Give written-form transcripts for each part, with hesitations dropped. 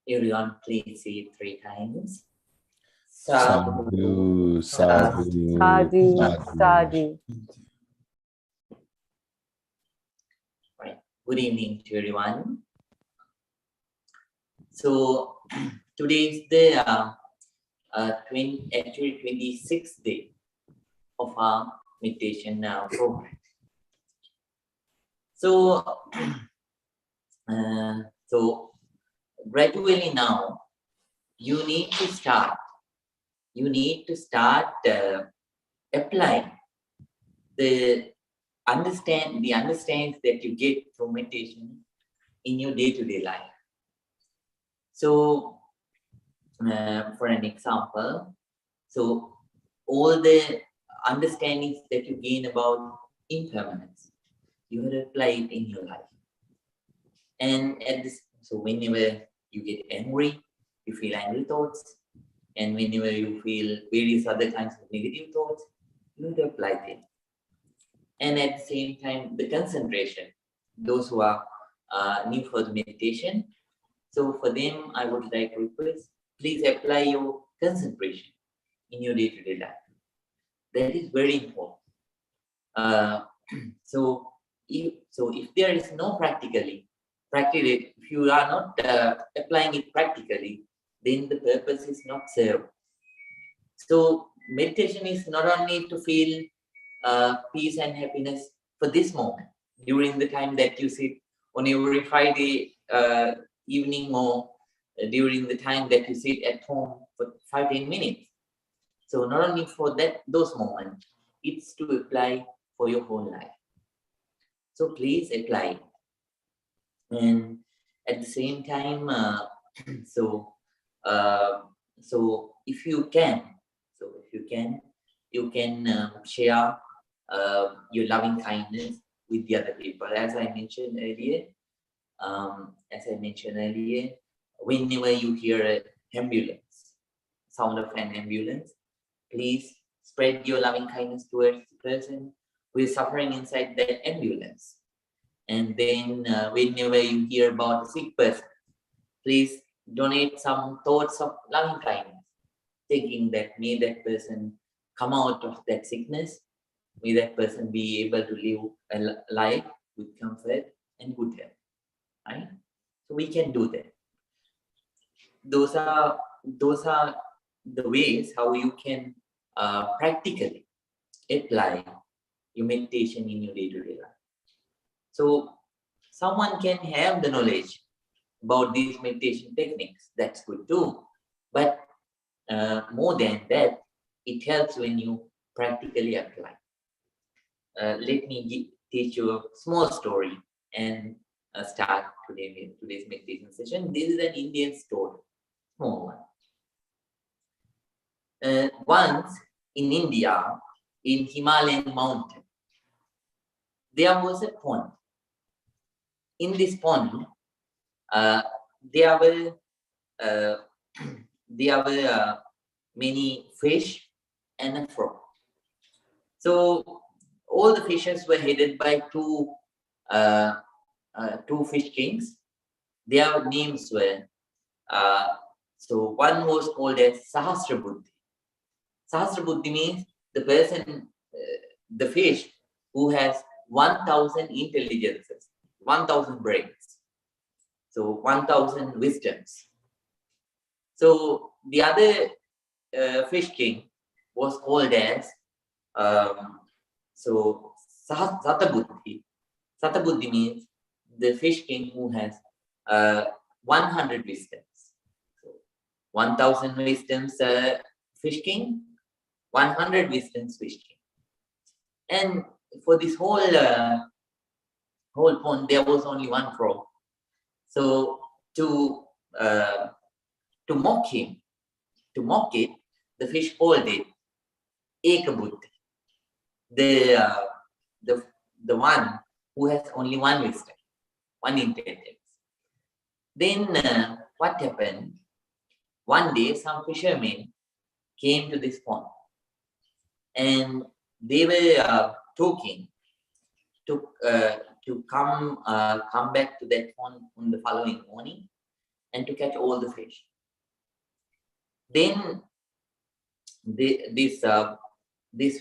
Everyone, please say it 3 times. Sadhu, sadhu, Sadhu, sadhu. sadhu. Right. Good evening to everyone. So today is the 26th day of our meditation program. So so gradually now you need to start. Applying the understandings that you get from meditation in your day-to-day life. So for an example, so all the understandings that you gain about impermanence, you have to apply it in your life. And so whenever you get angry, you feel angry thoughts, and whenever you feel various other kinds of negative thoughts, you have to apply them. And at the same time, the concentration, those who are new for the meditation, so for them, I would like to request, please apply your concentration in your day-to-day life. That is very important. So if there is no practically, if you are not applying it practically, then the purpose is not served. So meditation is not only to feel peace and happiness for this moment, during the time that you sit on every Friday evening, or during the time that you sit at home for 5-10 minutes. So not only for those moments, it's to apply for your whole life. So please apply. And at the same time, so if you can, you can share your loving kindness with the other people. As I mentioned earlier, whenever you hear an ambulance, sound of an ambulance, please spread your loving kindness towards the person who is suffering inside the ambulance. And then whenever you hear about a sick person, please donate some thoughts of loving kindness, thinking that may that person come out of that sickness, may that person be able to live a life with comfort and good health. Right? So we can do that. Those are the ways how you can practically apply your meditation in your day-to-day life. So someone can have the knowledge about these meditation techniques. That's good too. But more than that, it helps when you practically apply. Let me teach you a small story and start today's meditation session. This is an Indian story, small one. Once in India, in Himalayan mountain, there was a pond. In this pond, there were many fish and a frog. So all the fishes were headed by two fish kings. Their names were so one was called as Sahasrabuddhi. Sahasrabuddhi means the person, the fish who has 1,000 intelligences, 1,000 brains, so 1,000 wisdoms. So the other fish king was called as Satabuddhi. Satabuddhi means the fish king who has 100 wisdoms. So 1,000 wisdoms fish king, 100 wisdoms fish king. And for this whole pond, there was only one frog. So to mock it, the fish called it Ekabuddhi, the one who has only one wisdom, one intelligence. Then what happened? One day, some fishermen came to this pond, and they were talking to come back to that pond on the following morning. and to catch all the fish. Then this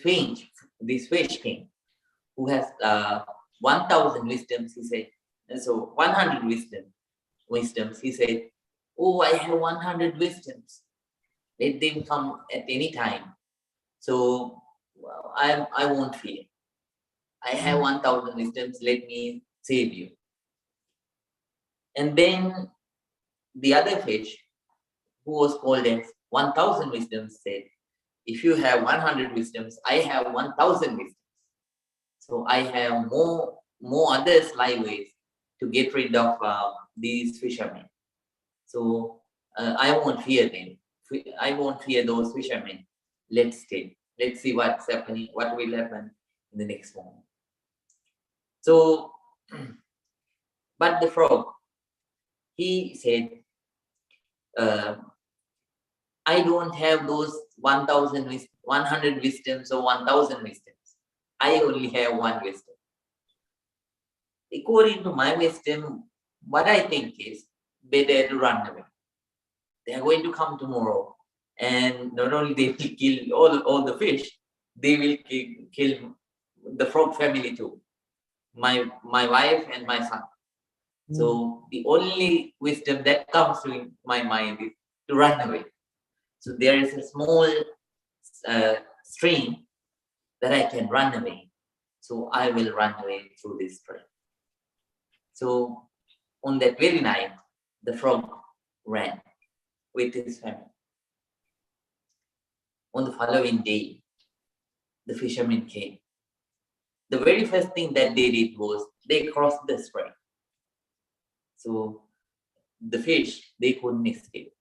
fish king, who has 1,000 wisdoms, he said, so 100 wisdoms, he said, oh, I have 100 wisdoms. Let them come at any time. So I won't fear. I have 1,000 wisdoms, let me save you. And then the other fish, who was called as 1,000 wisdoms, said, if you have 100 wisdoms, I have 1,000 wisdoms. So I have more other sly ways to get rid of these fishermen. So I won't fear them. I won't fear those fishermen. Let's stay. Let's see what's happening, what will happen in the next moment. So, but the frog, he said, I don't have those 100 wisdoms or 1,000 wisdoms. I only have one wisdom. According to my wisdom, what I think is better to run away. They are going to come tomorrow, and not only they will kill all the fish, they will kill the frog family too. My wife and my son. So the only wisdom that comes to my mind is to run away. So there is a small stream that I can run away. So I will run away through this stream. So on that very night, the frog ran with his family. On the following day, the fishermen came. The very first thing that they did was they crossed the stream. So the fish, they couldn't escape.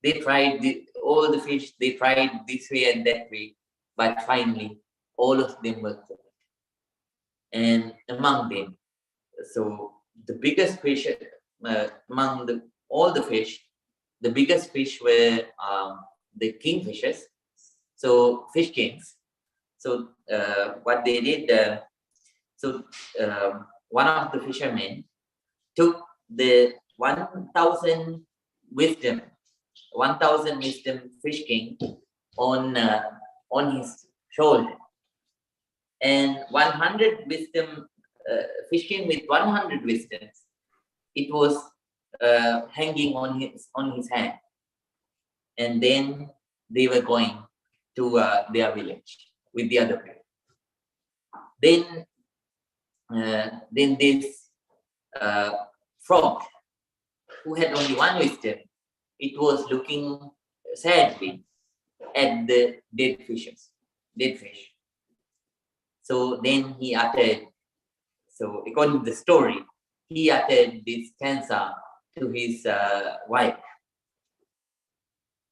They tried all the fish, they tried this way and that way, but finally all of them were caught. And among them, so the biggest fish among all the fish, the biggest fish were the kingfishers, so fish kings. So what they did, one of the fishermen took the 1,000 wisdom fish king on his shoulder, and 100 wisdom fish king with 100 wisdoms, it was hanging on his hand, and then they were going to their village with the other people. Then this frog, who had only one wisdom, it was looking sadly at the dead fish. So then he uttered, so according to the story, he uttered this stanza to his wife.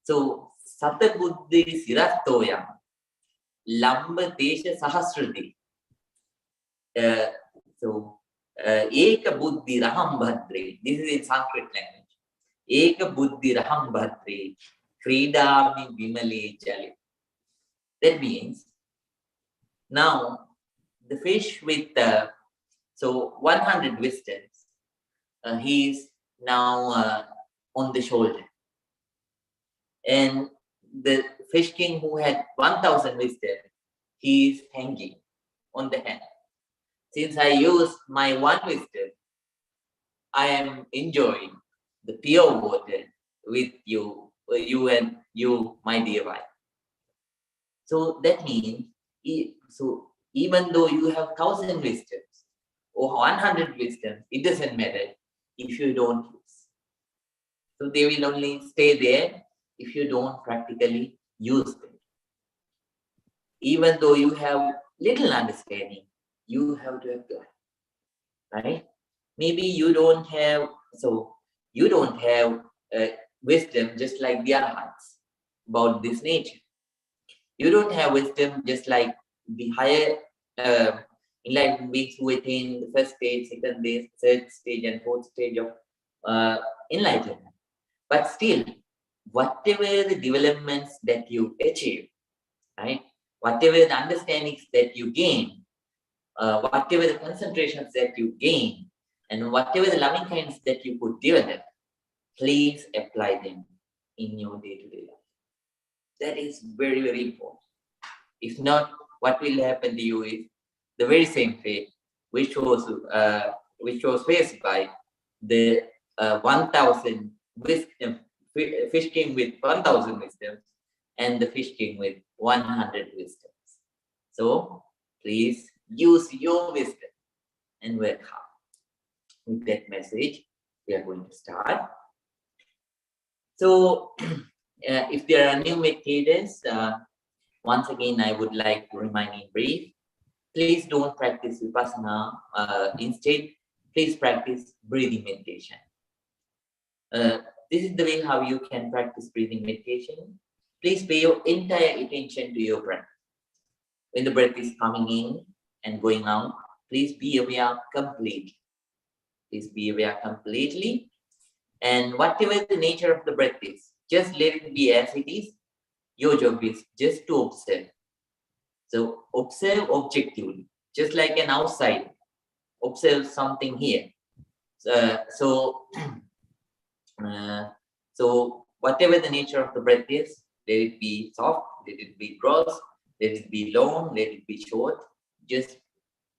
So, Sata Buddhi Sirastoyam Lamba Desha Sahasrati. Eka Buddhi Raham Bhadre. This is in Sanskrit language. Eka Buddhi Raham Bhadre. Kridami Vimale Jali. That means, now the fish with 100 wisdoms, he is now on the shoulder. And the fish king who had 1,000 wisdom, he is hanging on the hand. Since I used my one wisdom, I am enjoying the pure water with you and you, my dear wife. So that means, even though you have 1,000 wisdoms or 100 wisdoms, it doesn't matter if you don't use. So they will only stay there if you don't practically use them. Even though you have little understanding, you have to apply, right? Maybe you don't have wisdom just like the arahants about this nature. You don't have wisdom just like the higher enlightened beings who attain the first stage, second stage, third stage, and fourth stage of enlightenment. But still, whatever the developments that you achieve, right? Whatever the understandings that you gain, whatever the concentrations that you gain, and whatever the loving kindness that you could develop, please apply them in your day-to-day life. That is very, very important. If not, what will happen to you is the very same fate which was faced by the 1,000 wisdom, fish king with 1,000 wisdoms and the fish king with 100 wisdoms. So please use your wisdom and work hard. With that message, we are going to start. So if there are new meditators, once again, I would like to remind in brief, please don't practice Vipassana. Instead, please practice breathing meditation. This is the way how you can practice breathing meditation. Please pay your entire attention to your breath. When the breath is coming in and going out, please be aware completely. Please be aware completely. And whatever the nature of the breath is, just let it be as it is. Your job is just to observe. So observe objectively, just like an outside. Observe something here. So whatever the nature of the breath is, let it be soft, let it be gross, let it be long, let it be short. Just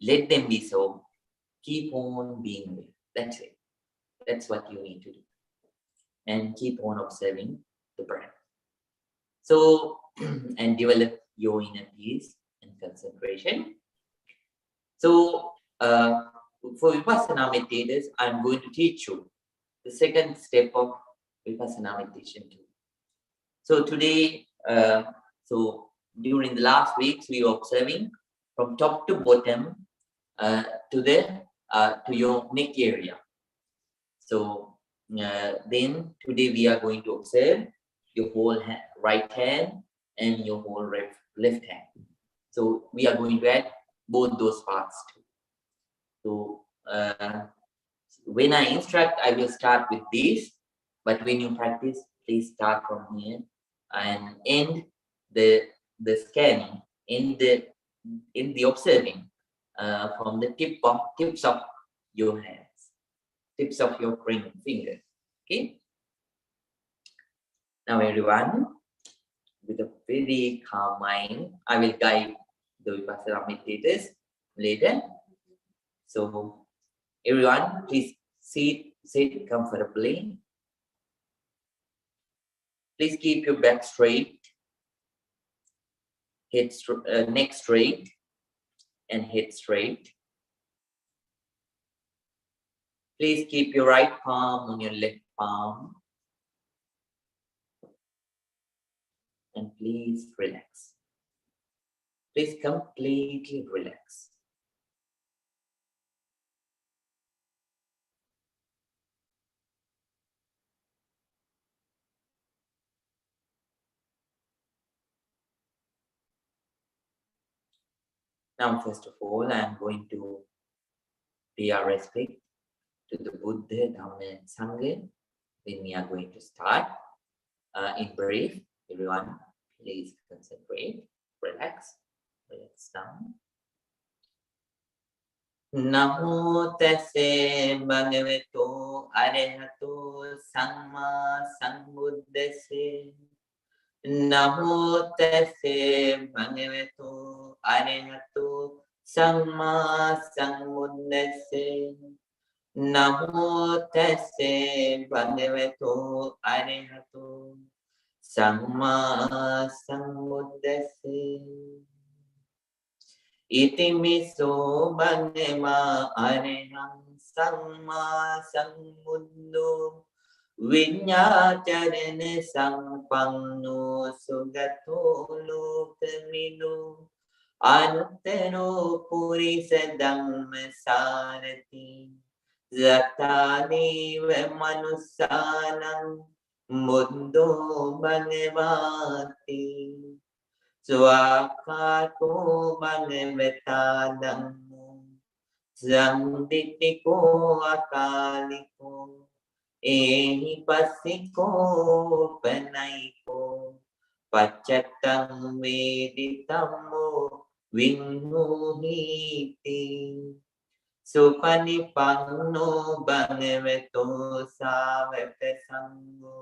let them be so. Keep on being there. That's it. That's what you need to do. And keep on observing the breath. So, and develop your inner peace and concentration. So, for Vipassana meditators, I'm going to teach you the second step of Vipassana meditation too. So today, so during the last weeks, we were observing from top to bottom to your neck area. So then today we are going to observe your whole right hand and your whole left hand. So we are going to add both those parts too. So when I instruct, I will start with this, but when you practice, please start from here and end the scanning in the observing from the tips of your hands, tips of your fingers. Okay. Now everyone, with a very calm mind, I will guide the Vipassana meditators later. So everyone, please sit comfortably. Please keep your back straight, neck straight, and head straight. Please keep your right palm on your left palm. And please relax. Please completely relax. Now, first of all, I'm going to pay our respect to the Buddha, Dhamma, and Sangha. Then we are going to start. In brief, everyone, please concentrate, relax down. Namo tassa bhagavato arahato samma sambuddhassa. Namo tassa bhagavato arahato samma sambuddhassa. Namo tassa bhagavato arahato samma sambuddhassa. Itimiso bhagava araham samma sambuddho viññācarana sampanno sugato lokamido anuttaro purisa dhamma sarati zatādeva manusānam buddho bhagavāti. Swakato bhagavata dhammo samditiko akaliko ehi pasiko panaiko paccatam veditammo vinnuhiti. Supanipanno bhagavato savaka sangho.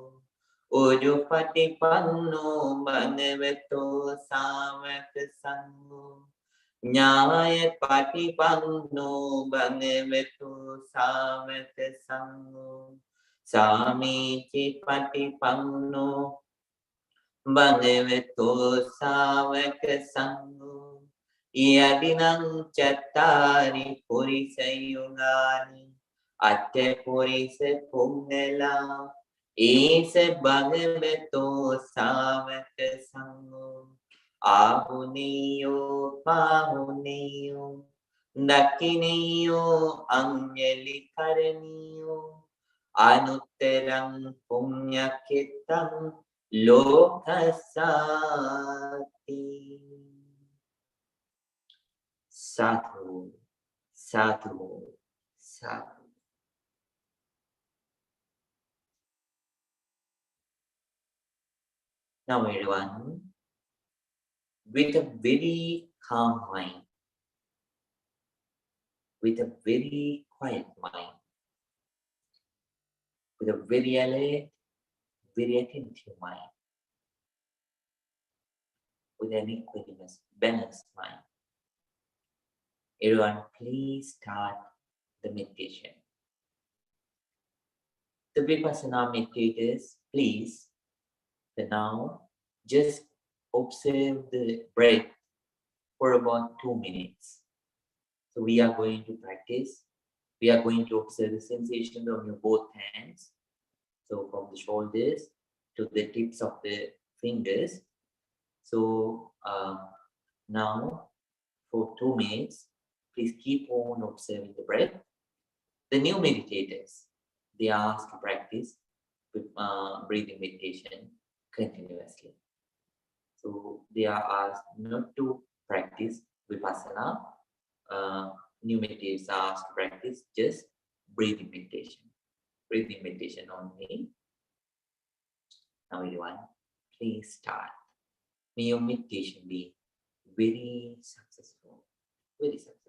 Ujupatipanno bhagavato savaka sangho. Nyaya patipanno bhagavato savaka sangho. Samichi patipanno bhagavato savaka sangho. Yadinam chattari purisa yugani atte purisa pungala ese bhagavato savaka sangho ahuniyo pahuniyo dakiniyo anjali karaniyo anutteram punyakittam lokasati. Sadhu, sadhu, sadhu. Now everyone, with a very calm mind, with a very quiet mind, with a very alert, very attentive mind, with an equanimous, balanced mind. Everyone, please start the meditation. The Vipassana meditators, please, for now, just observe the breath for about 2 minutes. So we are going to practice. We are going to observe the sensation on your both hands. So from the shoulders to the tips of the fingers. So now for 2 minutes, please keep on observing the breath. The new meditators, they are asked to practice with breathing meditation continuously. So they are asked not to practice Vipassana. New meditators are asked to practice just breathing meditation. Breathing meditation only. Now everyone, please start. May your meditation be very successful. Very successful.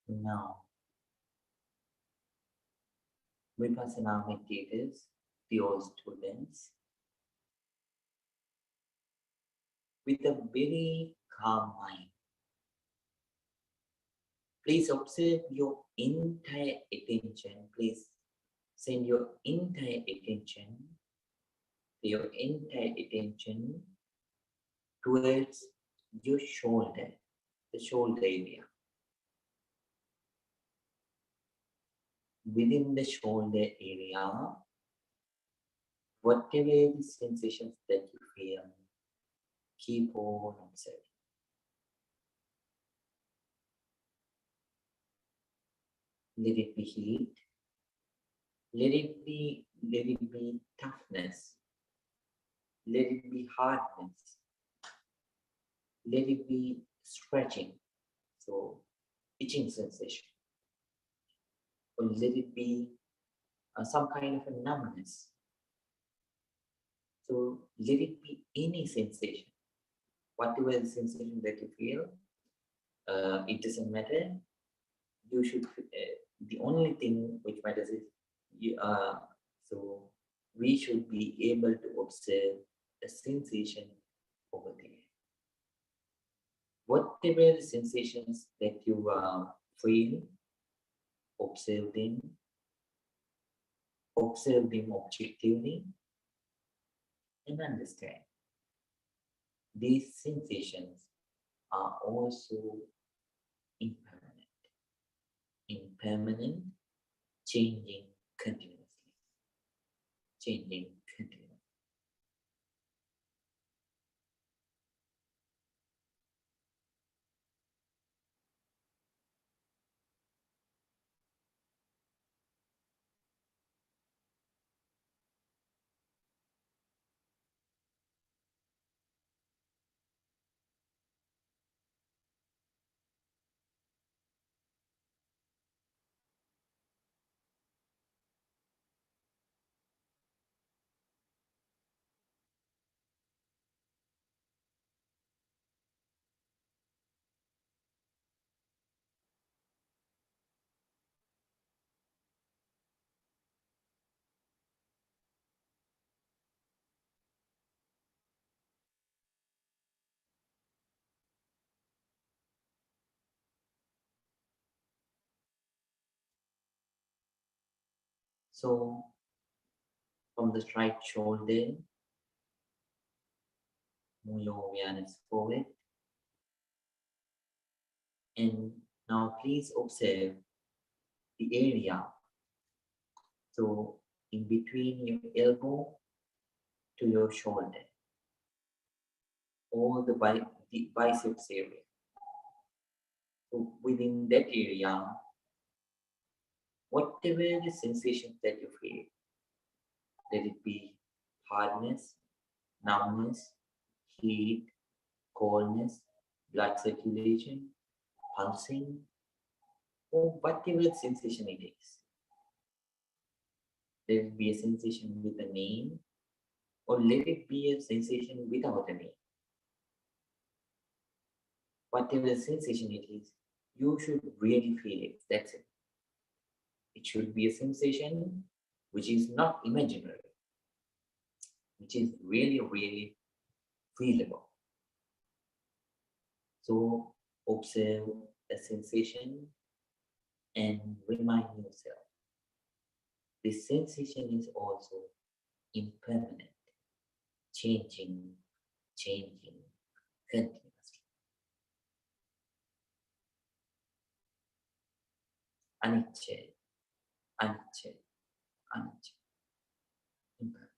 Now, Vipassana meditators, pure students, with a very calm mind, please observe your entire attention. Please send your entire attention, towards your shoulder, the shoulder area. Within the shoulder area, whatever the sensations that you feel, keep on observing. Let it be heat, let it be toughness, let it be hardness, let it be stretching, so itching sensation, or let it be some kind of a numbness. So let it be any sensation, whatever the sensation that you feel, it doesn't matter. You should. The only thing which matters is you. So we should be able to observe a sensation over there. Whatever the sensations that you feel, observe them objectively, and understand these sensations are also impermanent, changing continuously, changing continuously. So from the right shoulder, move your awareness forward. And now please observe the area. So in between your elbow to your shoulder, or the biceps area. So within that area, whatever the sensations that you feel, let it be hardness, numbness, heat, coldness, blood circulation, pulsing, or whatever sensation it is. Let it be a sensation with a name, or let it be a sensation without a name. Whatever sensation it is, you should really feel it. That's it. It should be a sensation which is not imaginary, which is really, really feelable. So observe the sensation and remind yourself this sensation is also impermanent, changing, continuously. Anicca, anicca, anicca. Impermanent.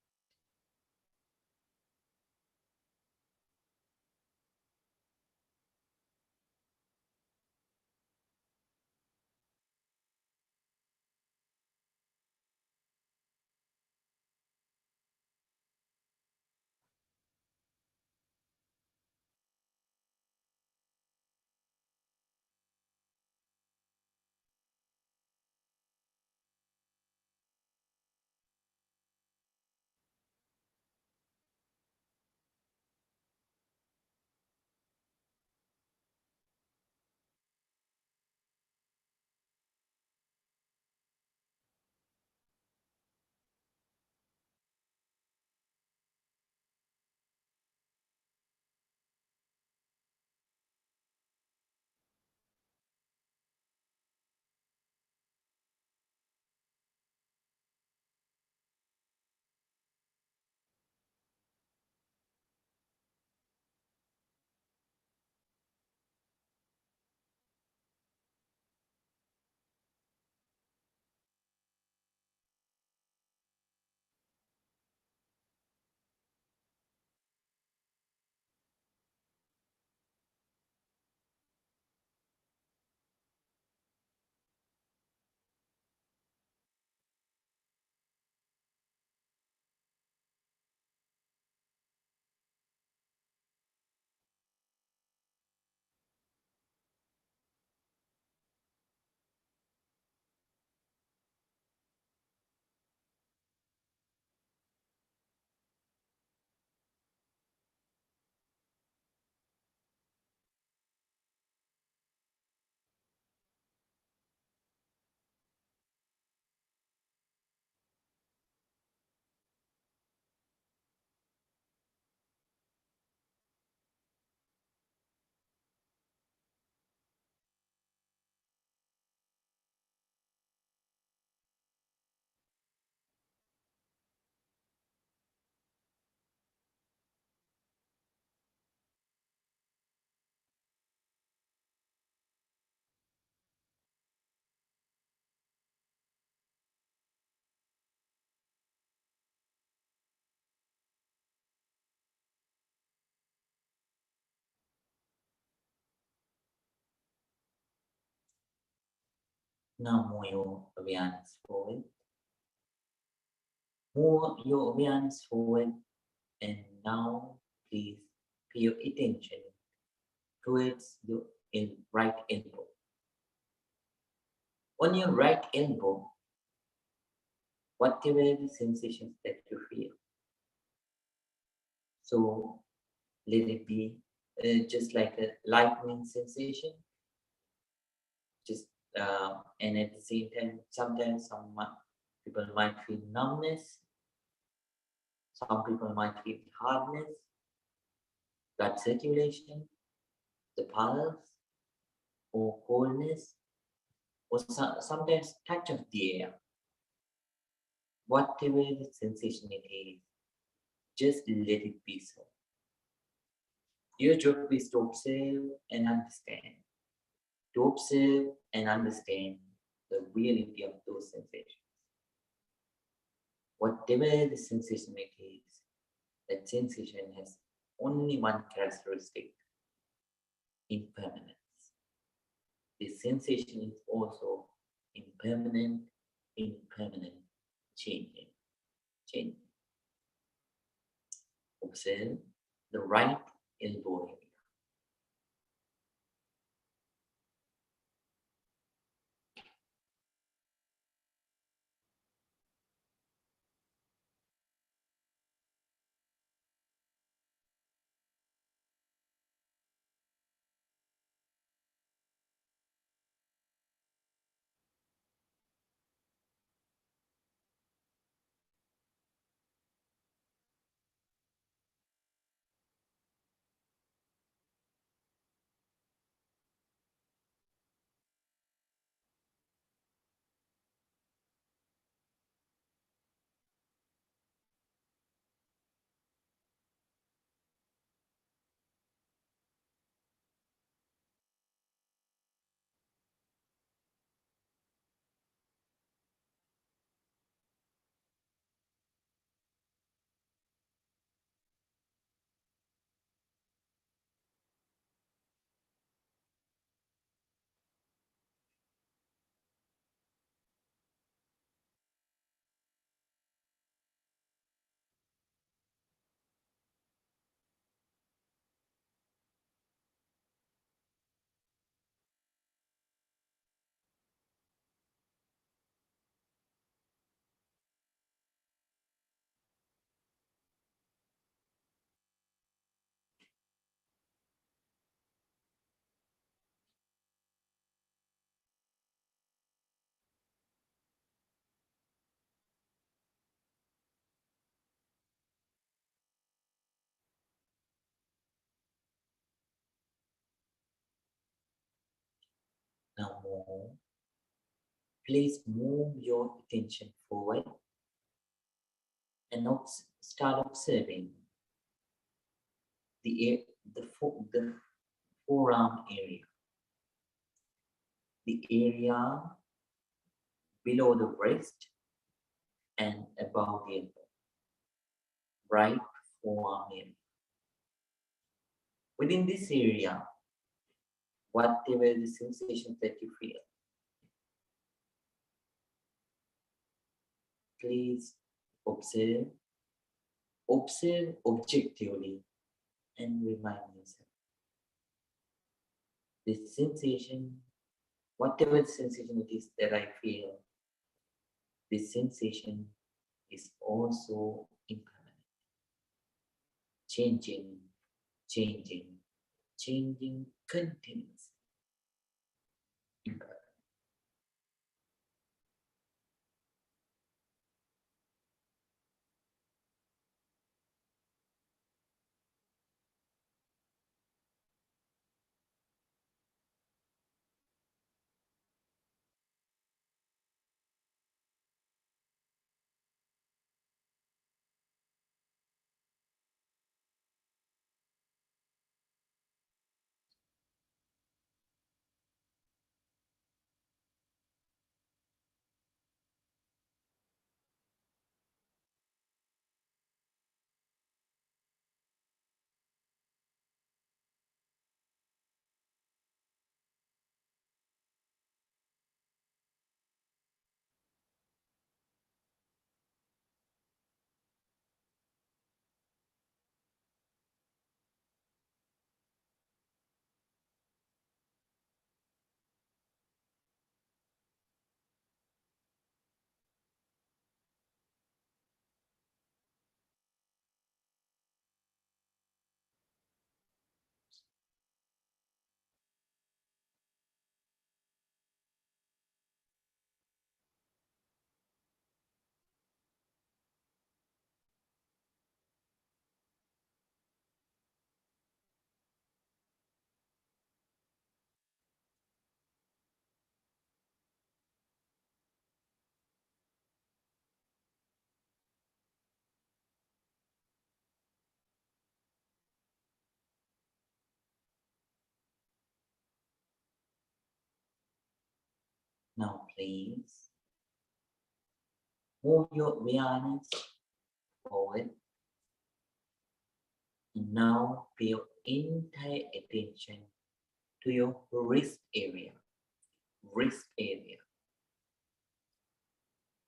Now move your awareness forward. Move your awareness forward, and now please pay your attention towards your right elbow. On your right elbow, whatever the sensations that you feel. So let it be just like a lightning sensation, just and at the same time, sometimes people might feel numbness, some people might feel hardness, blood circulation, the pulse, or coldness, or sometimes touch of the air. Whatever the sensation it is, just let it be so. Your job is to observe and understand. To observe and understand the reality of those sensations. Whatever the sensation it is, that sensation has only one characteristic: impermanence. The sensation is also impermanent, changing, changing. Observe the right elbow area. Now please move your attention forward and start observing the, the forearm area, the area below the wrist and above the elbow, right forearm area. Within this area, whatever the sensations that you feel, please observe, observe objectively and remind yourself. This sensation, whatever sensation it is that I feel, this sensation is also impermanent, changing, changing, changing continuously. Impermanent. please move your awareness forward. And now pay your entire attention to your wrist area. Wrist area.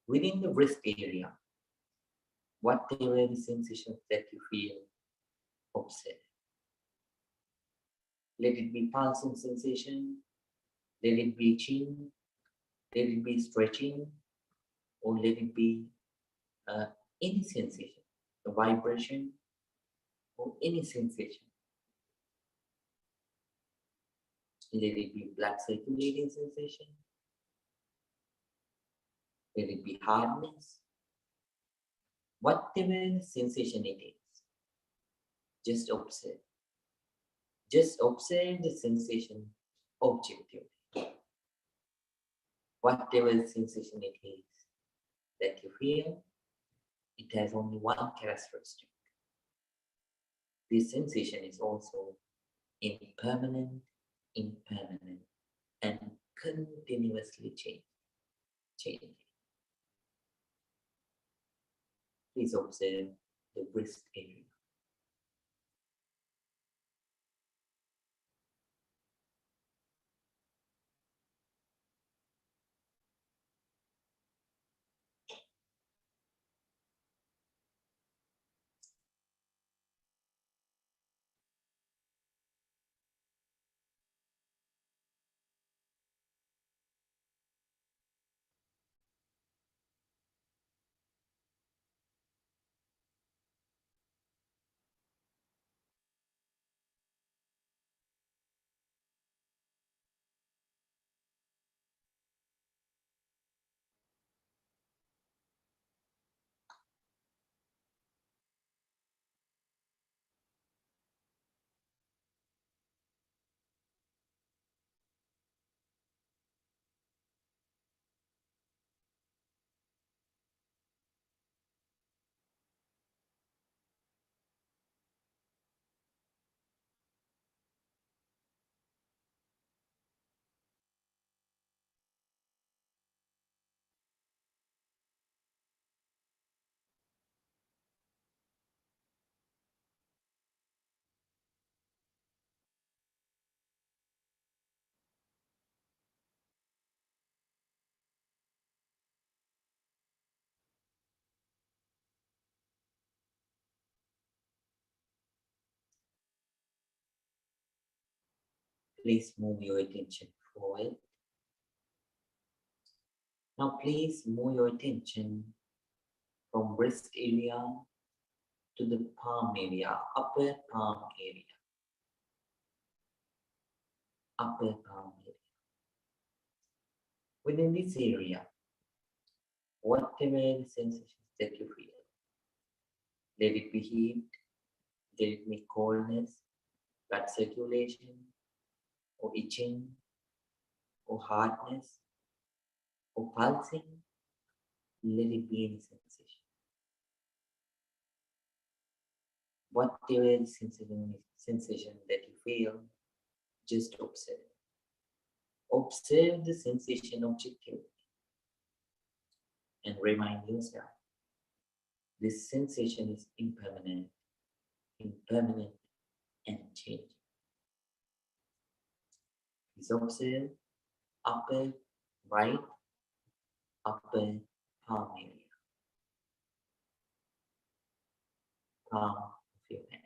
Within the wrist area, whatever the sensations that you feel, observe. Let it be pulsing sensation, let it be chin, let it be stretching, or let it be any sensation, a vibration, or any sensation. Let it be blood circulating sensation, let it be hardness, whatever sensation it is, just observe. Just observe the sensation objectively. Whatever sensation it is that you feel, it has only one characteristic. This sensation is also impermanent, and continuously changing. Please observe the wrist area. Please move your attention forward. Now please move your attention from wrist area to the palm area, upper palm area. Upper palm area. Within this area, whatever the sensations that you feel, let it be heat, let it be coldness, blood circulation, or itching, or hardness, or pulsing, let it be any sensation. Whatever the sensation that you feel, just observe. Observe the sensation objectively and remind yourself this sensation is impermanent, and changing. Please observe upper right, upper palm area, palm of your hand.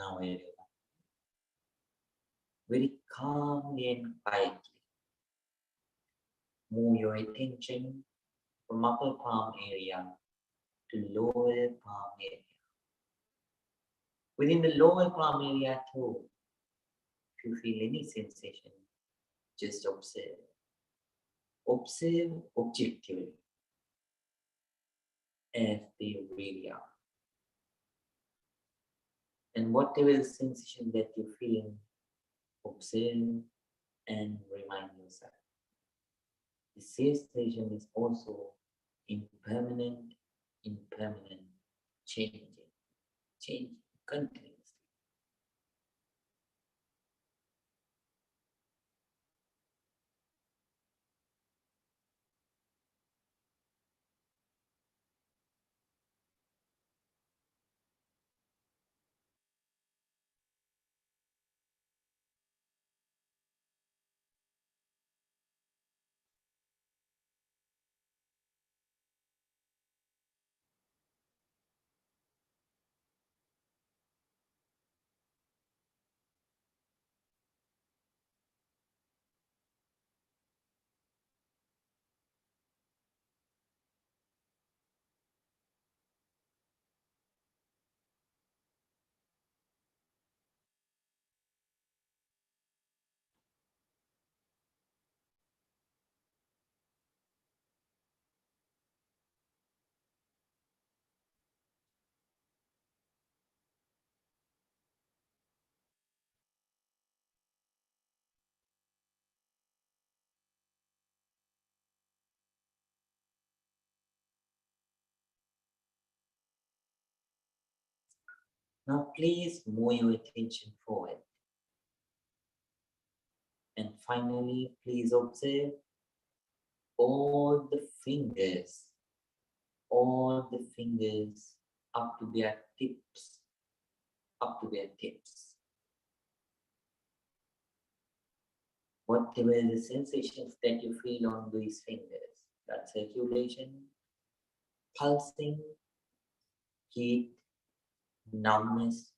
Now everyone, very calmly and quietly, move your attention from upper palm area to lower palm area. Within the lower palm area too, if you feel any sensation, just observe. Observe objectively as they really are. And whatever the sensation that you feel, observe and remind yourself. The sensation is also impermanent, changing, continuously. Now please move your attention forward. And finally, please observe all the fingers, up to their tips, Whatever the sensations that you feel on these fingers, that circulation, pulsing, heat, numbness,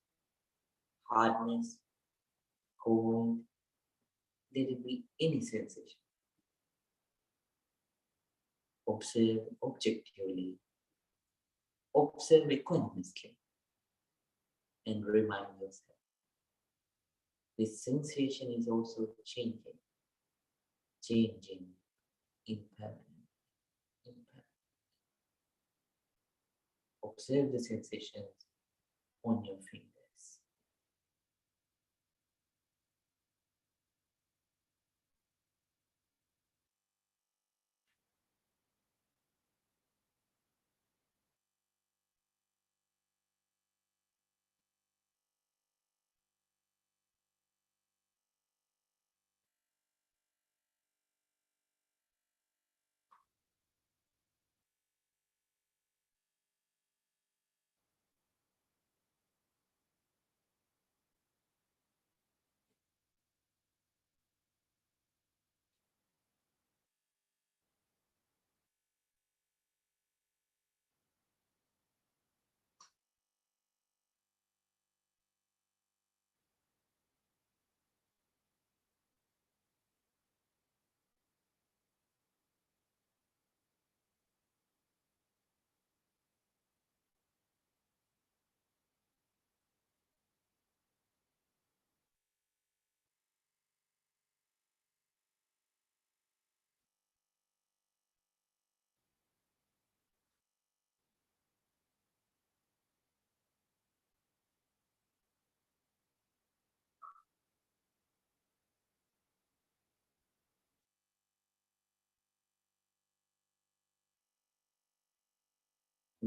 hardness, cold, there will be any sensation. Observe objectively, observe equanimously, and remind yourself. This sensation is also changing, impermanent. Observe the sensations on your fingers.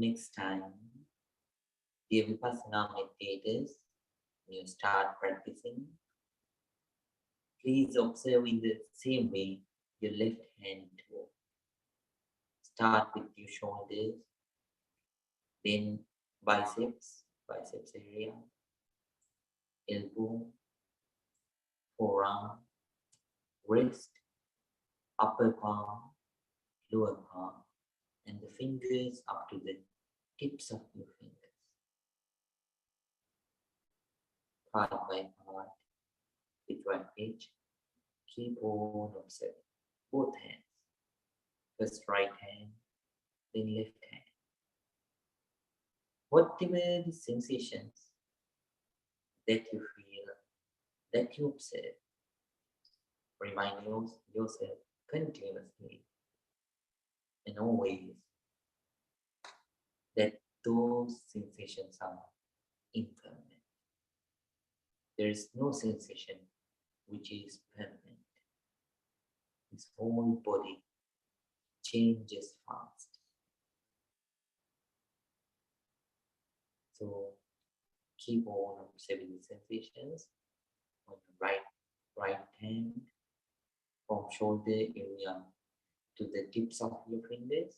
Next time, dear Vipassana meditators, when you start practicing, please observe in the same way your left hand too. Start with your shoulders, then biceps area, elbow, forearm, wrist, upper palm, lower palm, and the fingers up to the tips of your fingers. part by part, with one each. Keep on observing both hands. First right hand, then left hand. Whatever the sensations that you feel, that you observe, remind yourself continuously and always that those sensations are impermanent. There is no sensation which is permanent. This whole body changes fast. So keep on observing the sensations on the right hand from shoulder area to the tips of your fingers.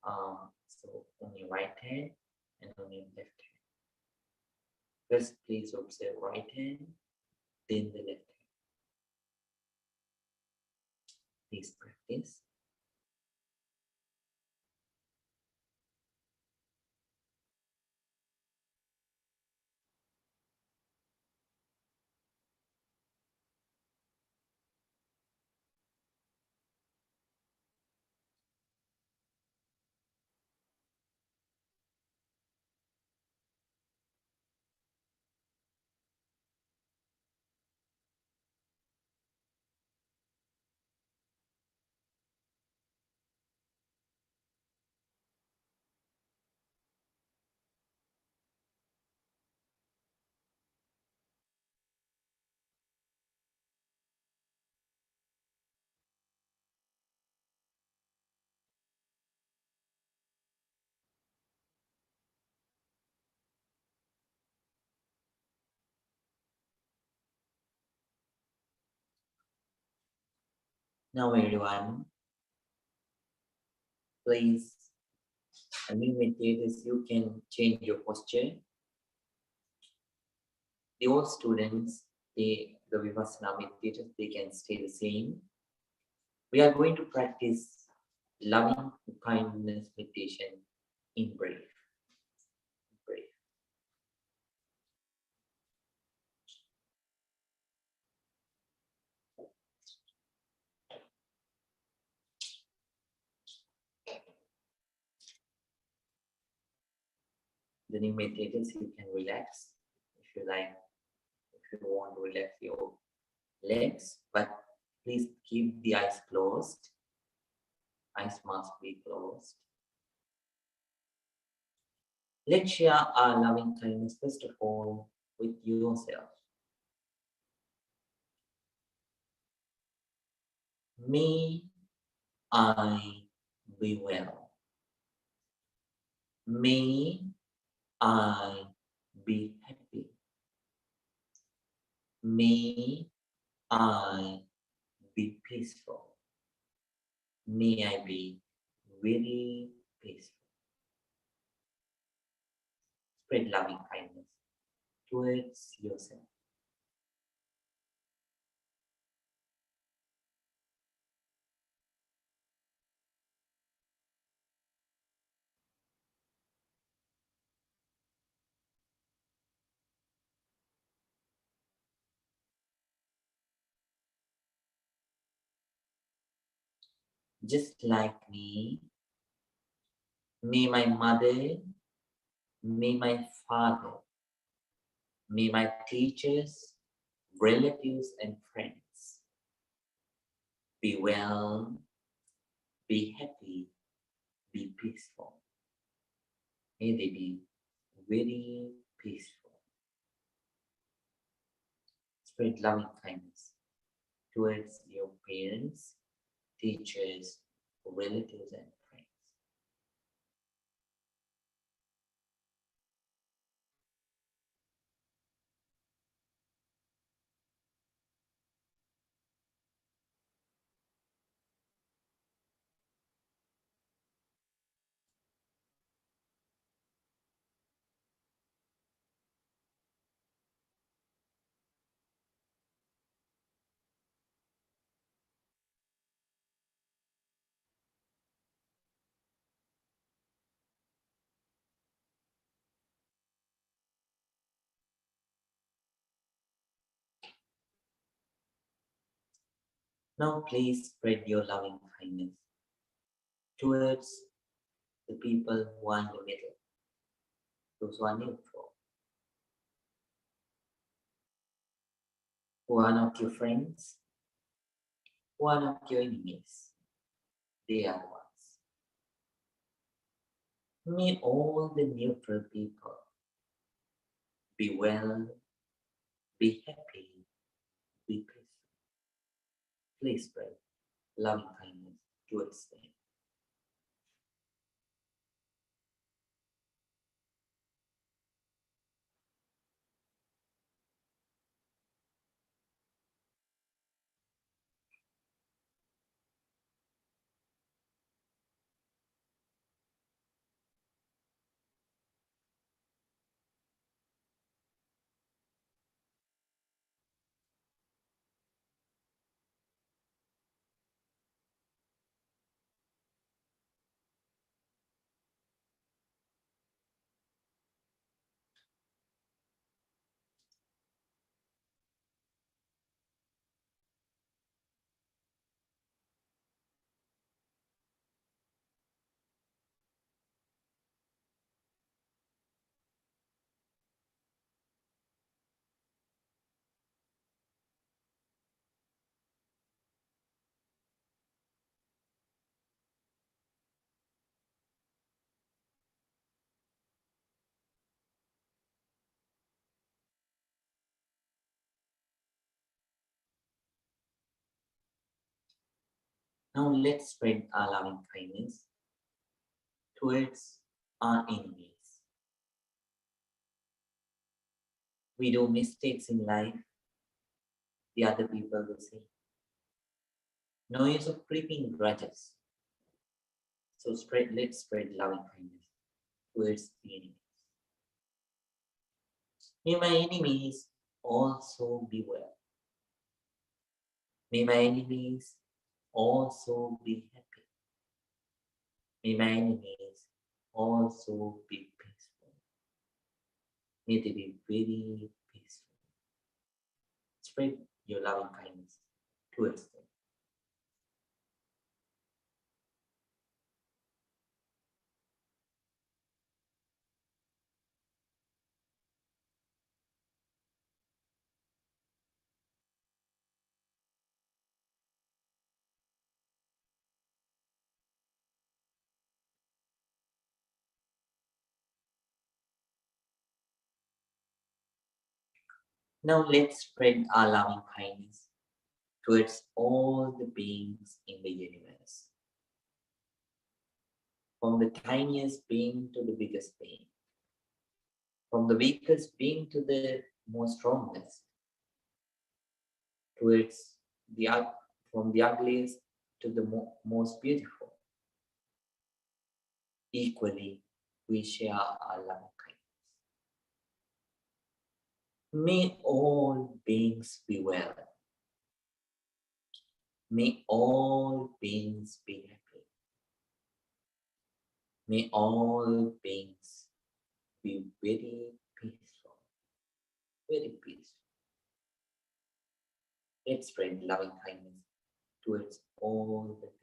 So on your right hand and on your left hand. First, please observe right hand, then the left hand. Please practice. Now everyone, please, new meditators, you can change your posture. The old students, the Vipassana meditators, they can stay the same. We are going to practice loving kindness meditation in brief. The new meditators, you can relax if you like, if you want to relax your legs, but please keep the eyes closed. Eyes must be closed. Let's share our loving kindness first of all with yourself. May I be well. May I be happy. May I be peaceful. May I be very peaceful. Spread loving kindness towards yourself. Just like me, may my mother, may my father, may my teachers, relatives, and friends be well, be happy, be peaceful. May they be very peaceful. Spread loving kindness towards your parents, teachers, relatives, and friends. Now please spread your loving kindness towards the people who are in the middle, those who are neutral, who are not your friends, who are not your enemies. They are the ones. May all the neutral people be well, be happy, be peaceful. Please spread loving kindness towards them. Now let's spread our loving kindness towards our enemies. We do mistakes in life, the other people will say. No use of creeping grudges. So let's spread loving kindness towards the enemies. May my enemies also be well. May my enemies also be happy. May my enemies also be peaceful. May they be very peaceful. Spread your loving kindness towards them. Now let's spread our loving kindness towards all the beings in the universe. From the tiniest being to the biggest being. From the weakest being to the most strongest. Towards the from the ugliest to the most beautiful. Equally, we share our loving kindness. May all beings be well. May all beings be happy. May all beings be very peaceful. Very peaceful. Let's spread loving kindness towards all the beings.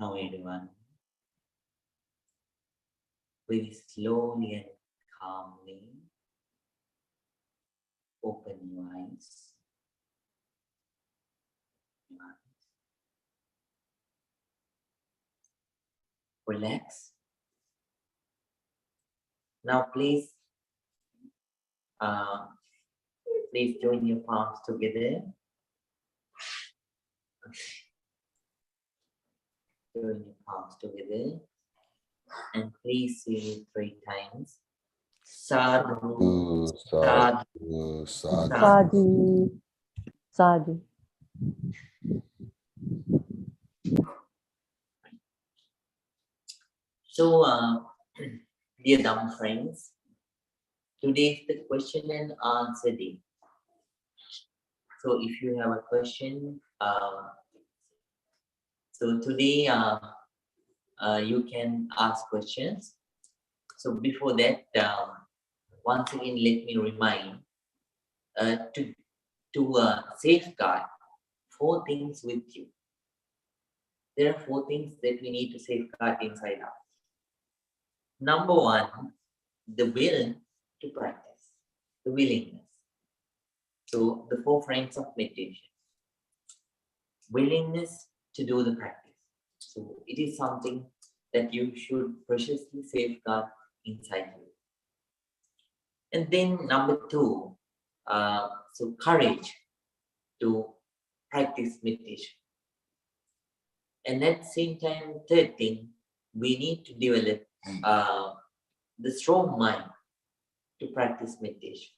Now everyone, very slowly and calmly open your eyes. Relax. Now please, please join your palms together. Join your palms together. And please say it 3 times. Sadhu, sadhu, Sadhu, sadhu. So, dear dumb friends, today is the question and answer day. So, if you have a question, so today you can ask questions. So, before that, once again, let me remind to safeguard 4 things with you. There are 4 things that we need to safeguard inside us. Number 1, the will to practice, the willingness. So the 4 friends of meditation. Willingness to do the practice. So it is something that you should preciously safeguard inside you. And then number 2, so courage to practice meditation. And at the same time, third thing, we need to develop the strong mind to practice meditation.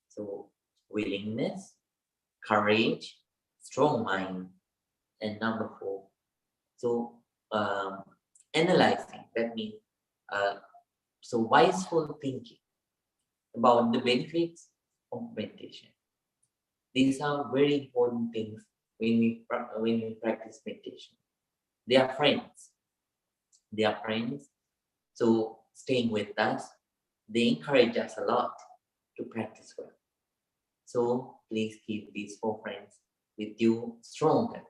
So willingness, courage, strong mind, and number 4. So analyzing, that means so wiseful thinking about the benefits of meditation. These are very important things when we practice meditation. They are friends. They are friends. So staying with us, they encourage us a lot to practice well. So please keep these 4 friends with you stronger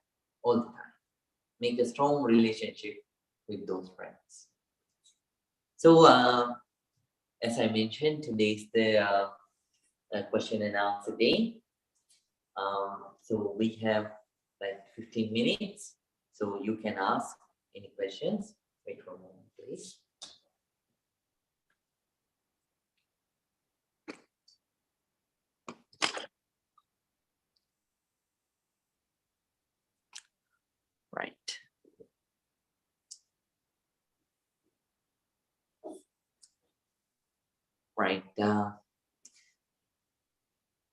all the time. Make a strong relationship with those friends. So as I mentioned, today is the question and answer day. So we have like 15 minutes. So you can ask any questions. Wait for a moment, please. Right. Right.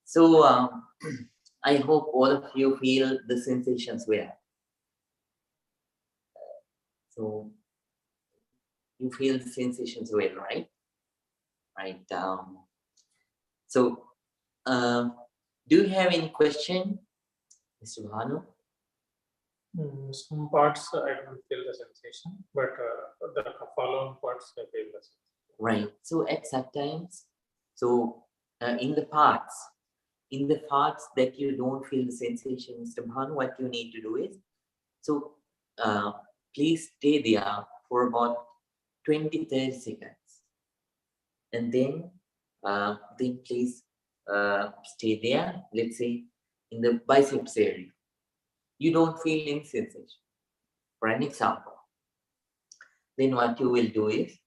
So I hope all of you feel the sensations well. So you feel the sensations well, right? Right. So do you have any question, Mr. Bhanu? Some parts I don't feel the sensation, but the following parts I feel the sensation. Right. So at sometimes, so in the parts that you don't feel the sensation, Mr. Bhanu, what you need to do is, so please stay there for about 20-30 seconds. And then please stay there, let's say in the biceps area. You don't feel any sensation. For an example, then what you will do is,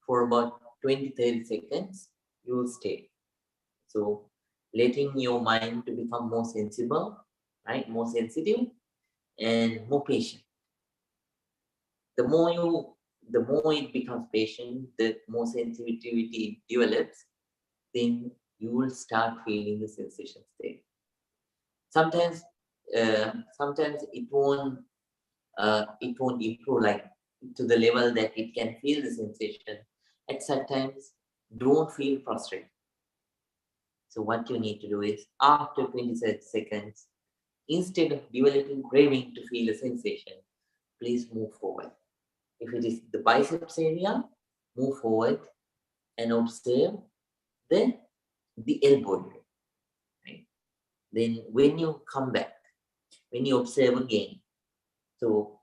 for about 20-30 seconds, you will stay. So letting your mind to become more sensible, right? More sensitive and more patient. The more it becomes patient, the more sensitivity it develops, then you will start feeling the sensations there. Sometimes it won't improve like to the level that it can feel the sensation. At some times, don't feel frustrated. So what you need to do is, after 20 seconds, instead of developing craving to feel a sensation, please move forward. If it is the biceps area, move forward and observe the elbow area. Right? Then when you come back, when you observe again, so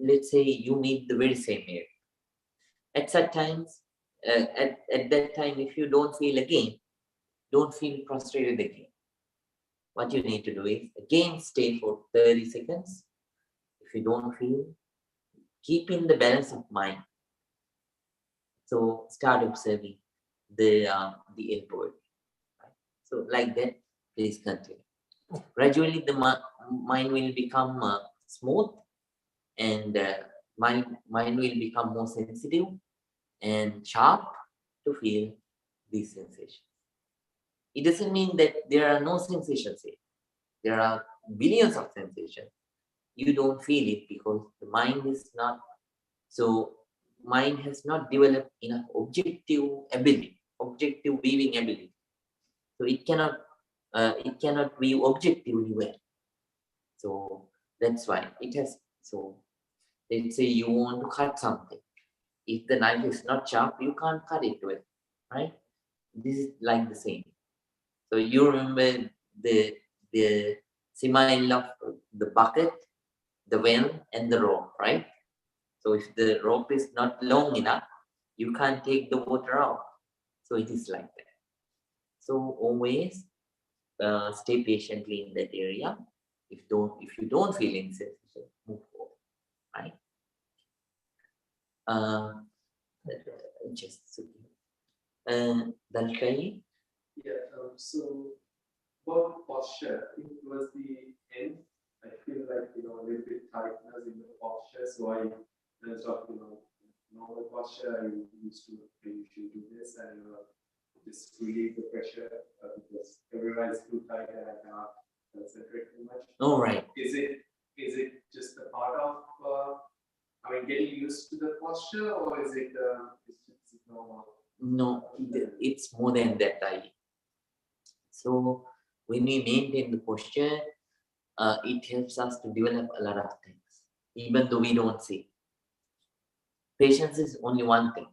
let's say you meet the very same area. At such times, at that time, if you don't feel again, don't feel frustrated again. What you need to do is again stay for 30 seconds. If you don't feel, keep in the balance of mind. So start observing the input. Right? So like that, please continue. Gradually, the mind will become smooth, and mind will become more sensitive and sharp to feel these sensations. It doesn't mean that there are no sensations here. There are billions of sensations. You don't feel it because the mind is not, so mind has not developed enough objective ability, objective viewing ability. So it cannot view objectively well. So that's why it has. So let's say you want to cut something. If the knife is not sharp, you can't cut it well, right? This is like the same. So you remember the simile of the bucket, the well, and the rope, right? So if the rope is not long enough, you can't take the water out. So it is like that. So always stay patiently in that area. If you don't feel any sensation, move forward, right? Just Dalkai. Yeah, so about posture, I think towards the end, I feel like, a little bit tightness in the posture. So I, instead of, normal posture, I used to usually do this and just relieve the pressure because everywhere is too tight and I cannot concentrate too much. All right. Is it just a part of, getting used to the posture, or is it normal? No, it's more than that. So when we maintain the posture, it helps us to develop a lot of things, even though we don't see. Patience is only one thing.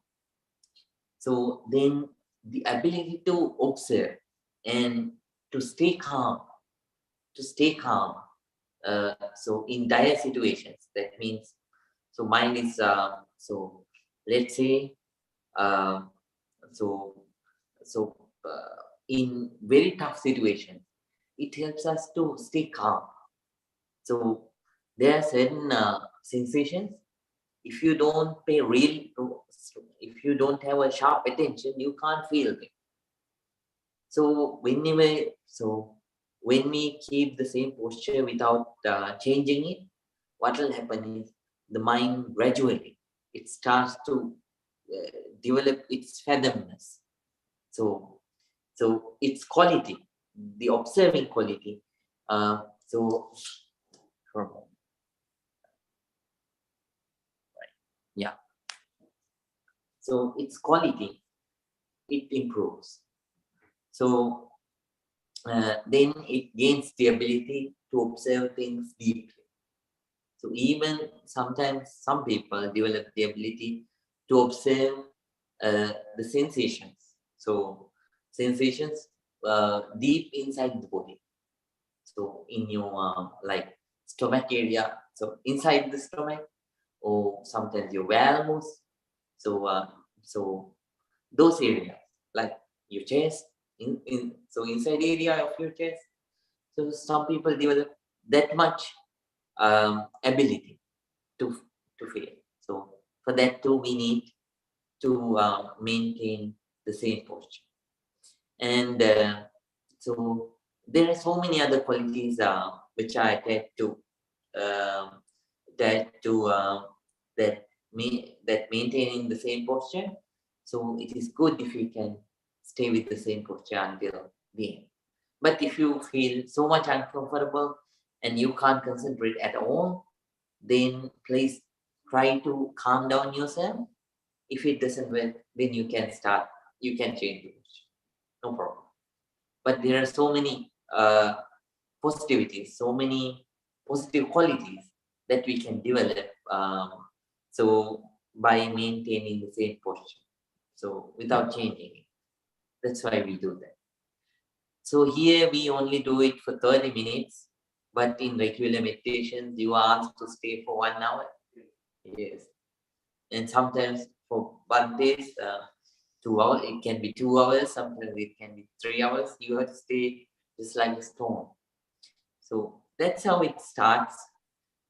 So then the ability to observe and to stay calm, so in dire situations, that means, so mind is, so let's say, in very tough situations, it helps us to stay calm. So there are certain sensations. If you don't if you don't have a sharp attention, you can't feel it. So when we keep the same posture without changing it, what will happen is the mind gradually, it starts to develop its fathomness. So its quality, the observing quality. So yeah. So its quality, it improves. So then it gains the ability to observe things deeply. So even sometimes some people develop the ability to observe the sensations. So sensations deep inside the body. So in your like stomach area, so inside the stomach, or sometimes your valves. So those areas, like your chest, so inside area of your chest. So some people develop that much ability to feel. So for that too, we need to maintain the same posture. And so there are so many other qualities which are attached to that maintaining the same posture. So it is good if you can stay with the same posture until the end. But if you feel so much uncomfortable and you can't concentrate at all, then please try to calm down yourself. If it doesn't work, then you can change the posture. No problem. But there are so many positivities, so many positive qualities that we can develop. So by maintaining the same posture, so without changing it. That's why we do that. So here we only do it for 30 minutes, but in regular meditations, you are asked to stay for 1 hour. Yes. And sometimes for one day, 2 hours, it can be 2 hours, sometimes it can be 3 hours. You have to stay just like a stone. So that's how it starts.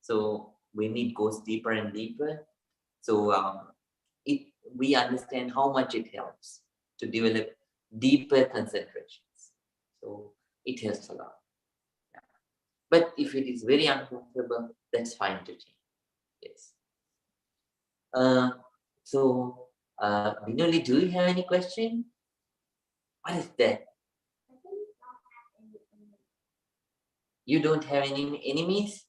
So when it goes deeper and deeper, so we understand how much it helps to develop deeper concentrations. So it helps a lot. Yeah. But if it is very uncomfortable, that's fine to change. Yes. Binoli, do you have any question? What is that? You don't have any enemies?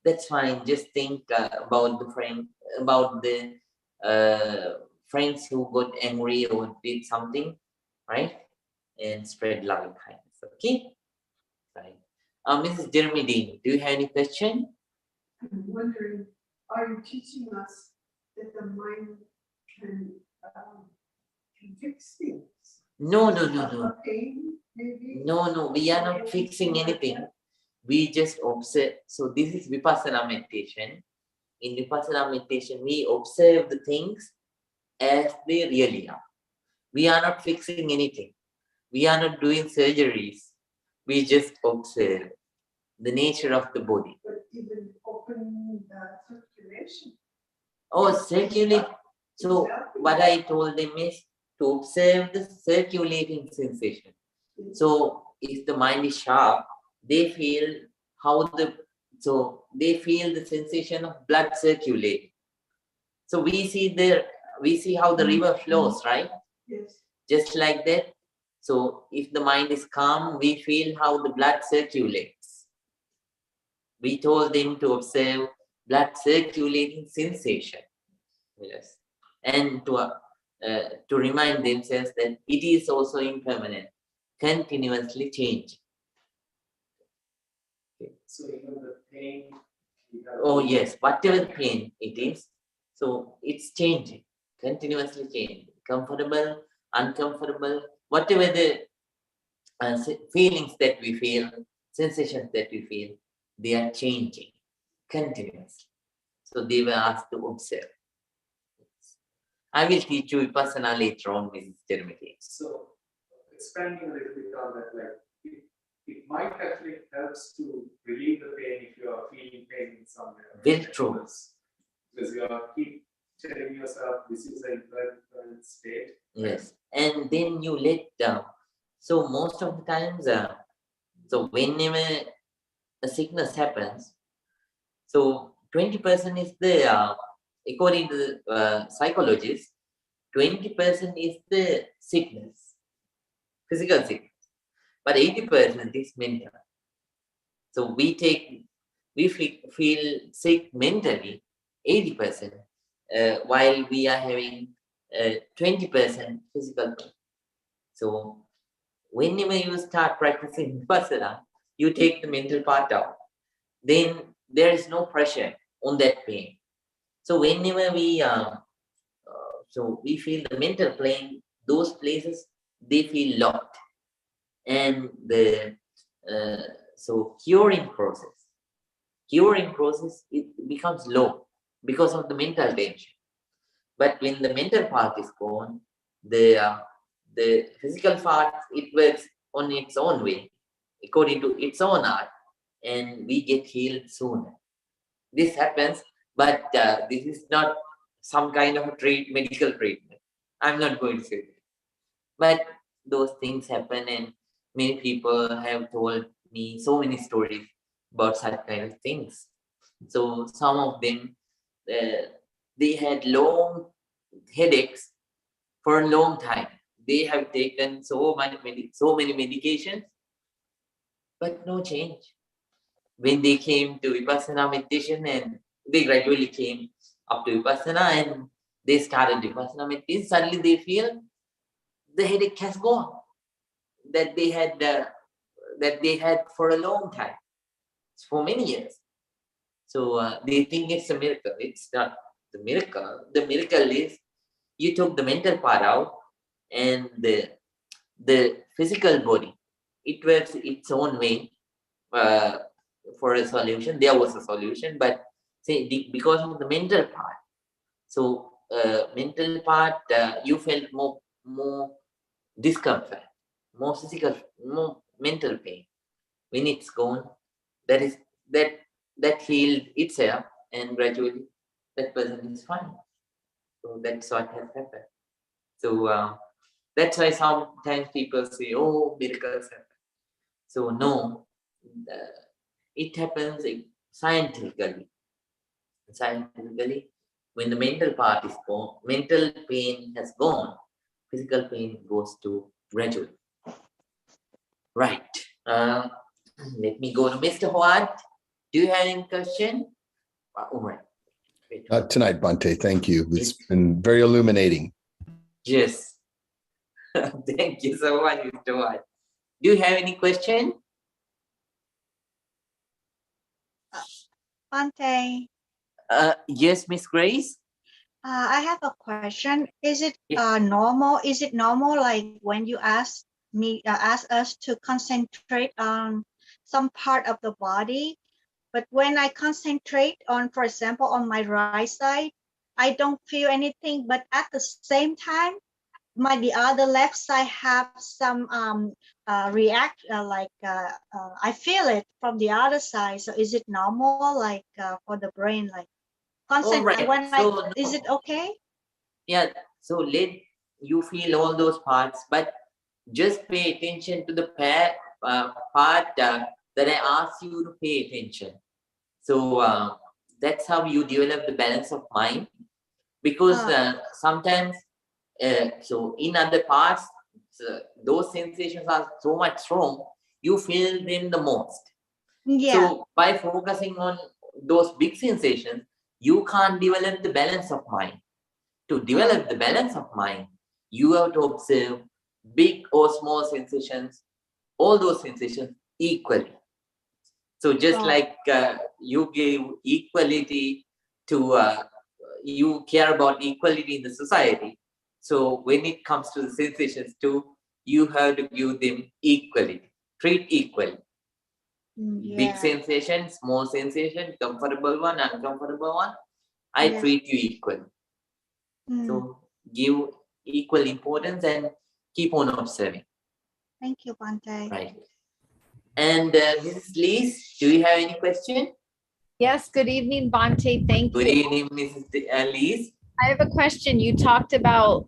That's fine. Just think about the friends who got angry or did something, right? And spread love and kindness. Okay, fine. Mrs. Jeremy Dean, do you have any question? I'm wondering, are you teaching us that the mind can fix things? No. A pain, maybe? No, we are not fixing anything. We just observe. So this is Vipassana meditation. In Vipassana meditation, we observe the things as they really are. We are not fixing anything. We are not doing surgeries. We just observe the nature of the body. But even open circulation. Oh, circulate. So what I told them is to observe the circulating sensation. So if the mind is sharp, they feel they feel the sensation of blood circulating. So we see how the river flows, right? Yes. Just like that. So if the mind is calm, we feel how the blood circulates. We told them to observe blood circulating sensation. Yes. And to remind themselves that it is also impermanent, continuously changing. Okay. So even the pain. Oh yes, whatever pain it is, so it's changing, continuously changing. Comfortable, uncomfortable, whatever the feelings that we feel, sensations that we feel, they are changing continuously. So they were asked to observe. I will teach you Vipassana later on, Mrs. Jeremy. So expanding a little bit on that, like it might actually helps to relieve the pain if you are feeling pain in somewhere. Very true. Because you are keep telling yourself this is a impermanent state. Yes, and then you let down. So most of the times, so whenever a sickness happens, so 20% is the, according to the psychologists, 20% is the sickness, physical sickness, but 80% is mental. So we feel sick mentally, 80%, while we are having 20% physical. So whenever you start practicing Vipassana, you take the mental part out. Then there is no pressure on that pain. So whenever we feel the mental plane, those places, they feel locked. And the curing process, it becomes low because of the mental tension. But when the mental part is gone, the physical part, it works on its own way, according to its own art, and we get healed sooner. This happens, but this is not some kind of a medical treatment. I'm not going to say that. But those things happen, and many people have told me so many stories about such kind of things. So some of them, they had long headaches for a long time. They have taken so many medications, but no change. When they came to Vipassana meditation, and they gradually came up to Vipassana, and they started Vipassana meditation, suddenly they feel the headache has gone that they had for a long time, for many years. So they think it's a miracle. It's not the miracle. The miracle is you took the mental part out, and the physical body, it works its own way for a solution. There was a solution, but say because of the mental part. So mental part, you felt more discomfort, more physical, more mental pain. When it's gone, that healed itself, and gradually that person is fine. So that's what has happened. So that's why sometimes people say, "Oh, miracles happen." So no, it happens scientifically. Scientifically, when the mental part is gone, mental pain has gone, physical pain goes to gradually. Right. Let me go to Mr. Howard. Do you have any question? All right. Not tonight, Bhante. Thank you. It's been very illuminating. Yes. Thank you so much, Mr. Howard. Do you have any question? Bhante, Yes, Miss Grace. I have a question. Is it Yeah. normal? Is it normal, like when you ask us to concentrate on some part of the body, but when I concentrate on, for example, on my right side, I don't feel anything, but at the same time, the other left side have some react I feel it from the other side. So is it normal, like for the brain, like All right. is it okay? Yeah. So let you feel all those parts, but just pay attention to the part that I asked you to pay attention. So that's how you develop the balance of mind. Because sometimes, so in other parts, those sensations are so much strong, you feel them the most. Yeah. So by focusing on those big sensations, you can't develop the balance of mind. To develop the balance of mind, you have to observe big or small sensations, all those sensations equally. So just like you gave equality to, you care about equality in the society. So when it comes to the sensations too, you have to give them equally, treat equally. Big sensation, small sensation, comfortable one, uncomfortable one, I treat you equally. So give equal importance and keep on observing. Thank you, Bhante. Right. And Mrs. Lees, do you have any question? Yes, good evening, Bhante. Thank Good you. evening, Mrs. Lees. I have a question. You talked about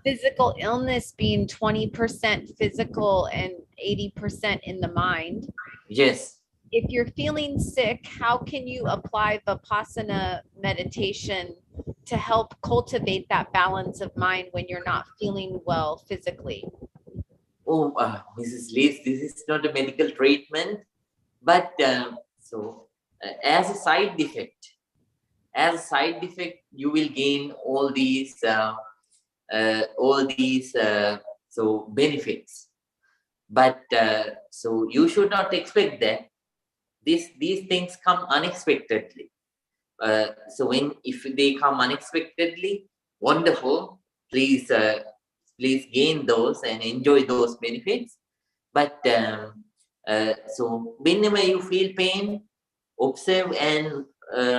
physical illness being 20% physical and 80% in the mind. Yes. If you're feeling sick, how can you apply Vipassana meditation to help cultivate that balance of mind when you're not feeling well physically? Oh, Mrs. Lees, this is not a medical treatment, but as a side effect, you will gain all these benefits. But so you should not expect that. These things come unexpectedly. So if they come unexpectedly, wonderful. Please gain those and enjoy those benefits. But so whenever you feel pain, observe and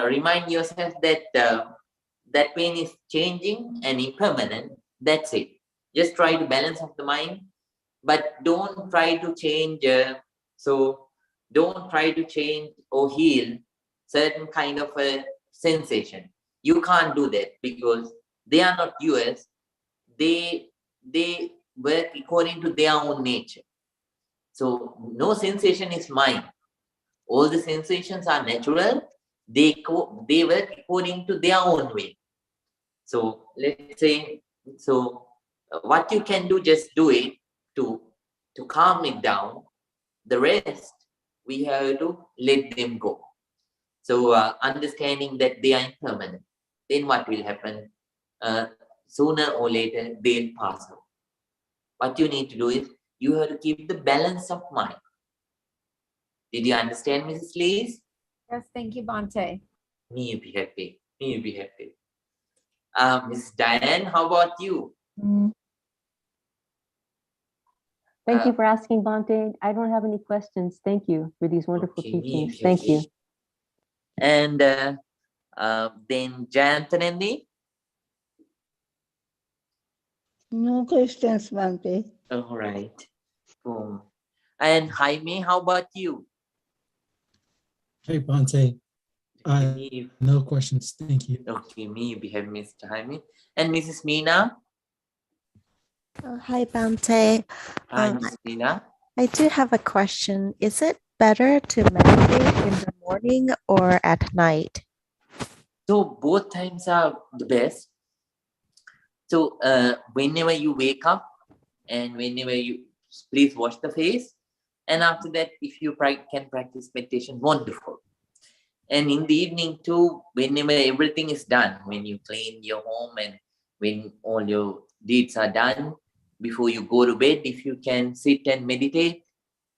remind yourself that that pain is changing and impermanent. That's it. Just try to balance of the mind, but don't try to change. Don't try to change or heal certain kind of a sensation. You can't do that because they are not yours. They work according to their own nature. So no sensation is mine. All the sensations are natural. They work according to their own way. So let's say, what you can do, just do it to calm it down. The rest, we have to let them go. So understanding that they are impermanent, then what will happen? Sooner or later, they'll pass out. What you need to do is, you have to keep the balance of mind. Did you understand, Mrs. Lees? Yes, thank you, Bhante. Me be happy. Me be happy. Mrs. Diane, how about you? Thank you for asking, Bhante. I don't have any questions. Thank you for these wonderful Okay, teachings. Thank you. And then Jayantanandi. No questions, Bhante. All right. And Jaime, how about you? Hey, Bhante. Me, No questions. Thank you. okay, me, we have Mr. Jaime. And Mrs. Meena. Hi, Bhante. Hi, Mrs. Meena. I do have a question. Is it better to meditate in the morning or at night? So both times are the best. So whenever you wake up and whenever you, please wash the face. And after that, if you can practice meditation, wonderful. And in the evening too, whenever everything is done, when you clean your home and when all your deeds are done, before you go to bed, if you can sit and meditate,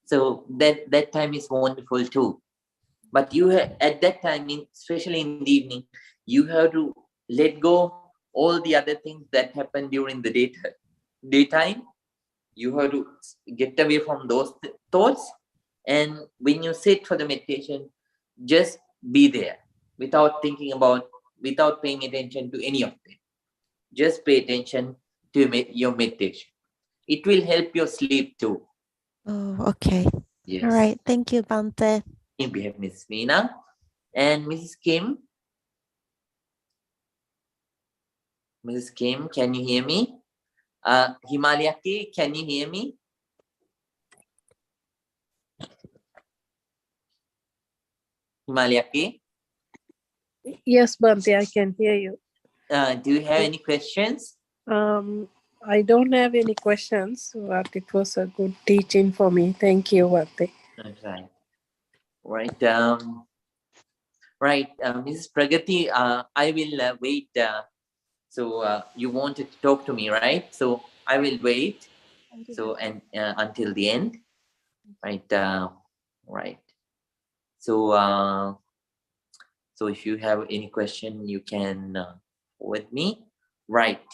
so that time is wonderful too. But you at that time, especially in the evening, you have to let go all the other things that happen during the daytime. You have to get away from those thoughts. And when you sit for the meditation, just be there without thinking about, without paying attention to any of them. Just pay attention to your meditation. It will help your sleep too. Oh, okay. Yes. All right. Thank you, Bhante. We have Miss Meena and Mrs. Kim. Mrs. Kim, can you hear me? Himalayaki, can you hear me? Himalayaki? Yes, Bhante, I can hear you. Do you have any questions? I don't have any questions, but it was a good teaching for me. Thank you, Bhante. Okay. Right. Right. Mrs. Pragati, I will wait. So you wanted to talk to me, right? So I will wait. So and until the end, right? Right. So so if you have any question, you can with me, right?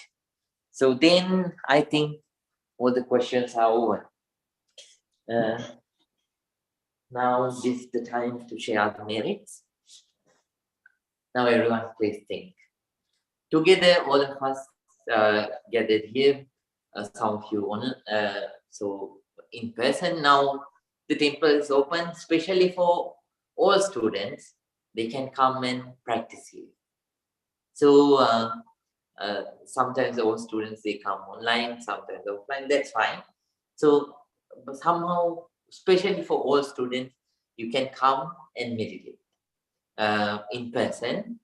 So then I think all the questions are over. Now this is the time to share the merits. Now everyone, please think. Together, all of us gathered here. Some of you on so in person. Now the temple is open, especially for all students. They can come and practice here. So sometimes all students, they come online, sometimes offline. That's fine. So but somehow, especially for all students, you can come and meditate in person.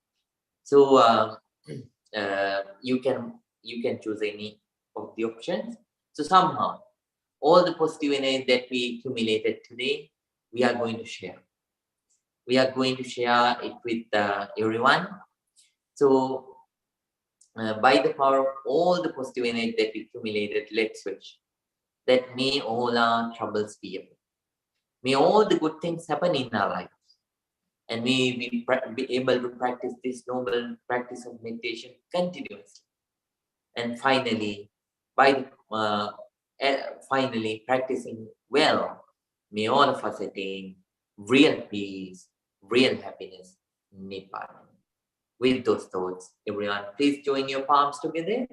So you can choose any of the options. So somehow, all the positive energy that we accumulated today, we are going to share. We are going to share it with everyone. So by the power of all the positive energy that we accumulated, let's wish that may all our troubles be away. May all the good things happen in our lives. And may we be able to practice this noble practice of meditation continuously. And finally, by finally practicing well, may all of us attain real peace, real happiness, Nibbana. With those thoughts, everyone, please join your palms together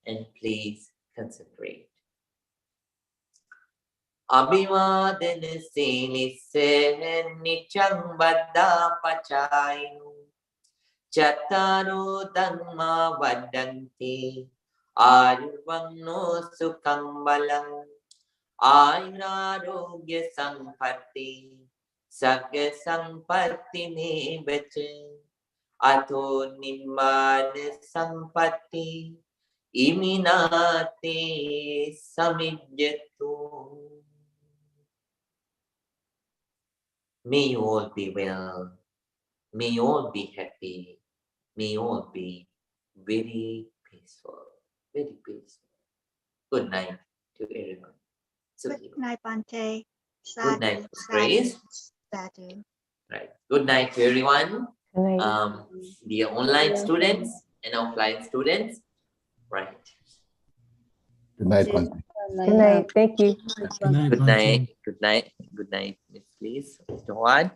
and please concentrate. Abhivadana silisse nichang baddha pachainu Chattaro dhamma vaddanti Ayurvanno sukham balam Ayurarogya sampatti Sagya sampatti me bache Ato nibbana sampatti Iminate samijjatu. May you all be well. May you all be happy. May you all be very peaceful. Very peaceful. Good night to everyone. Good night, Bhante. Good night, Grace. Sadhu. Right. Good night to everyone. Good night. Dear online students and offline students. Right. Good night, Bhante. Good night. Thank you. Good night, Good Bhante. night. Good night. Good night, Miss Please. Mr. Juan.